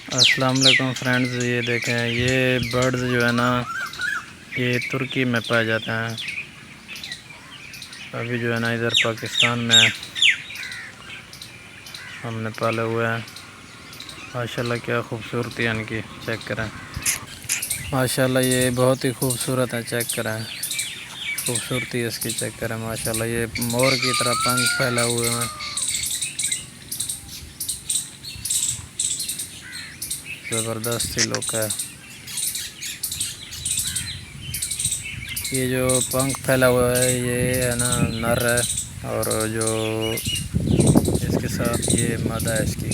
अस्सलाम वालेकुम फ्रेंड्स, ये देखें, ये बर्ड्स जो है ना, ये तुर्की में पाए जाते हैं। अभी जो है ना इधर पाकिस्तान में हमने पाले हुए हैं। माशाल्लाह क्या खूबसूरती है इनकी, चेक करें। माशाल्लाह ये बहुत ही खूबसूरत है, चेक करें। खूबसूरती इसकी चेक करें। माशाल्लाह ये मोर की तरह पंख फैला हुए हैं। ज़बरदस्त ही लुक है। ये जो पंख फैला हुआ है ये है ना नर है, और जो इसके साथ ये मादा है इसकी।